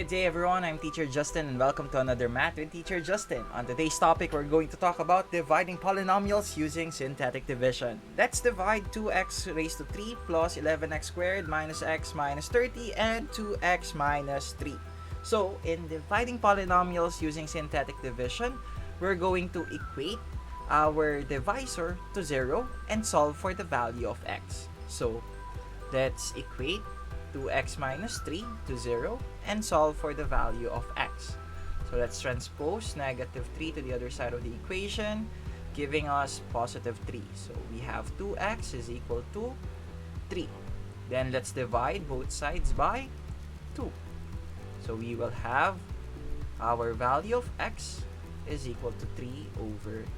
Good day everyone, I'm Teacher Justin and welcome to another Math with Teacher Justin. On today's topic, we're going to talk about dividing polynomials using synthetic division. Let's divide 2x raised to 3 plus 11x squared minus x minus 30 and 2x minus 3. So, in dividing polynomials using synthetic division, we're going to equate our divisor to 0 and solve for the value of x. So, let's equate 2x minus 3 to 0 and solve for the value of x. So let's transpose negative 3 to the other side of the equation, giving us positive 3. So we have 2x is equal to 3. Then let's divide both sides by 2. So we will have our value of x is equal to 3 over 2.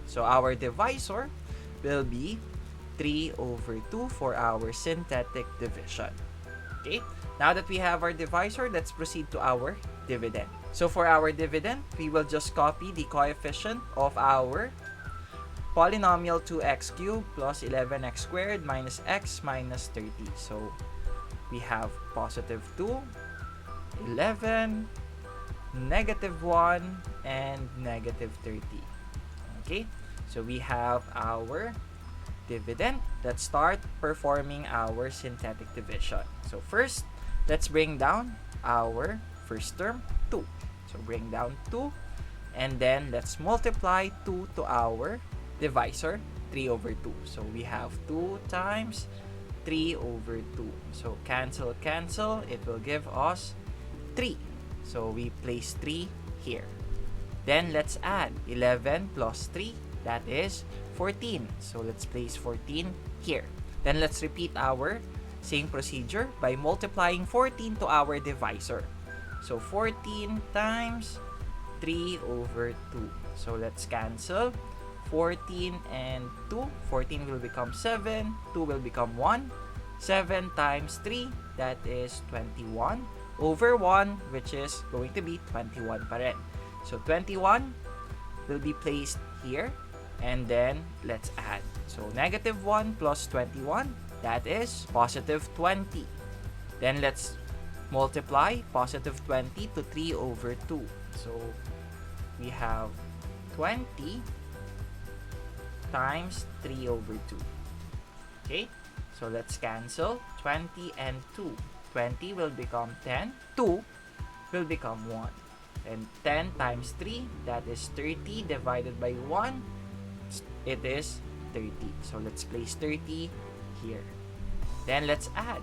So our divisor will be 3 over 2 for our synthetic division. Okay, now that we have our divisor, let's proceed to our dividend. So for our dividend, we will just copy the coefficient of our polynomial 2x cubed plus 11x squared minus x minus 30. So we have positive 2, 11, negative 1, and negative 30. Okay, so we have our dividend. Let's start performing our synthetic division. So first, let's bring down our first term, 2. So bring down 2, and then let's multiply 2 to our divisor, 3 over 2. So we have 2 times 3 over 2. So cancel, cancel, it will give us 3. So we place 3 here. Then let's add 11 plus 3, that is 14. So let's place 14 here. Then let's repeat our same procedure by multiplying 14 to our divisor. So 14 times 3 over 2. So let's cancel 14 and 2. 14 will become 7. 2 will become 1. 7 times 3, that is 21 over 1, which is going to be 21 pa rin. So 21 will be placed here. And then, let's add. So, negative 1 plus 21, that is positive 20. Then, let's multiply positive 20 to 3 over 2. So, we have 20 times 3 over 2. Okay? So, let's cancel 20 and 2. 20 will become 10. 2 will become 1. And 10 times 3, that is 30 divided by 1. It is 30. So let's place 30 here. Then let's add.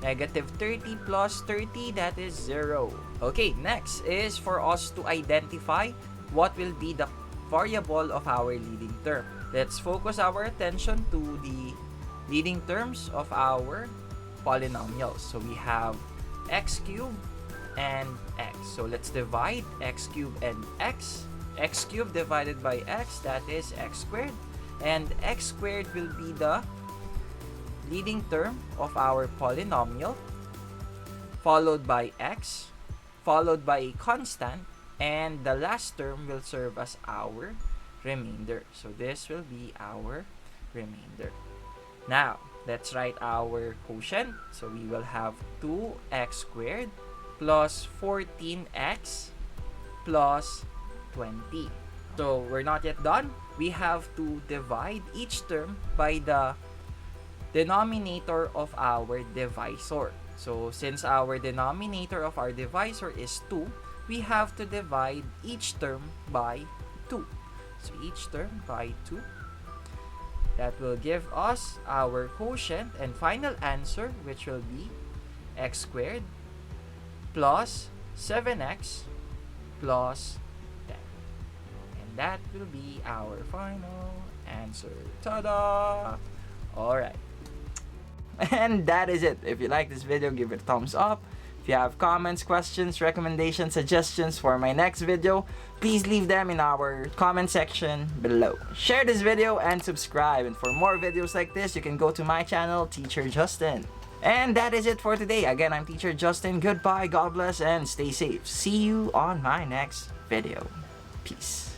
Negative 30 plus 30, that is 0. Okay, next is for us to identify what will be the variable of our leading term. Let's focus our attention to the leading terms of our polynomials. So we have x cubed and x. So let's divide x cubed and x. X cubed divided by x, that is x squared, and x squared will be the leading term of our polynomial, followed by x, followed by a constant, and the last term will serve as our remainder. So this will be our remainder. Now, let's write our quotient. So we will have 2x squared plus 14x plus 20. So we're not yet done. We have to divide each term by the denominator of our divisor. So since our denominator of our divisor is 2, we have to divide each term by 2. So each term by 2. That will give us our quotient and final answer, which will be x squared plus 7x plus that will be our final answer. Ta-da! Alright. And that is it. If you like this video, give it a thumbs up. If you have comments, questions, recommendations, suggestions for my next video, please leave them in our comment section below. Share this video and subscribe. And for more videos like this, you can go to my channel, Teacher Justin. And that is it for today. Again, I'm Teacher Justin. Goodbye, God bless, and stay safe. See you on my next video. Peace.